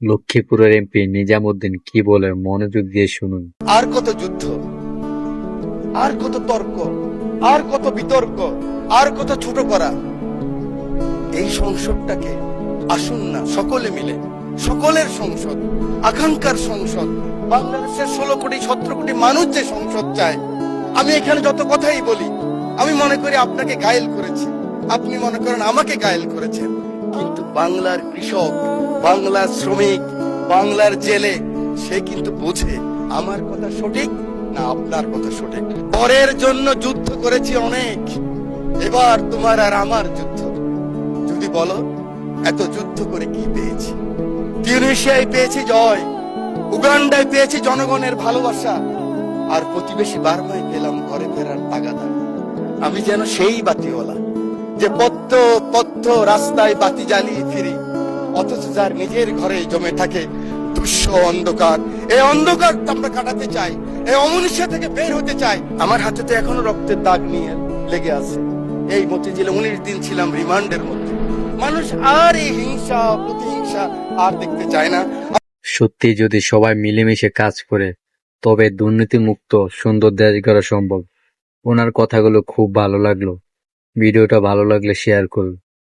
লক্ষ্মীপুরের এমপি নিজামুদ্দিন কি বলে মনোযোগ দিয়ে শুনুন। আর কত যুদ্ধ, আর কত তর্ক, আর কত বিতর্ক, আর কত ছোট করা। এই সংসদটাকে আসুন না সকলে মিলে, সকলের সংসদ, আকাঙ্ক্ষার সংসদ, বাংলাদেশের 16 কোটি 17 কোটি মানুষ যে সংসদ চায়। আমি এখানে যত কথাই বলি, আমি মনে করি আপনাকে ঘায়েল করেছি, আপনি মনে করেন আমাকে ঘায়েল করেছেন, কিন্তু বাংলার কৃষক, বাংলার শ্রমিক, বাংলার জেলে সে কিন্তু বোঝে আমার কথা সঠিক না আপনার কথা সঠিক। পরের জন্য যুদ্ধ করেছি অনেক, এবার তোমার আর আমার যুদ্ধ। যদি বলো এত যুদ্ধ করে কি পেয়েছি? তিউনিসিয়ায় পেয়েছি জয়, উগান্ডায় পেয়েছি জনগণের ভালোবাসা, আর প্রতিবেশী বার্মায় পেলাম ঘরে ফেরার তাগাদা। আমি যেন সেই বাতিওয়ালা যে পত্ত পত্ত রাস্তায় বাতি জ্বালিয়ে ফিরি, অথচ যার নিজের ঘরে জমে থাকে দুঃস্ব অন্ধকার। এই অন্ধকার আমরা কাটাতে চাই, এই অমনুষ্য থেকে বের হতে চাই। আমার হাতে তো এখনো রক্তের দাগ নিয়ে লেগে আছে। এই মতিঝিলে 19 দিন ছিলাম রিমান্ডের মধ্যে। মানুষ আর এই হিংসা প্রতিহিংসা আর দেখতে চায় না। সত্যি যদি সবাই মিলেমিশে কাজ করে তবে দুর্নীতিমুক্ত সুন্দর দেশ গড়া সম্ভব। ওনার কথাগুলো খুব ভালো লাগলো। ভিডিওটা ভালো লাগলে শেয়ার করুন।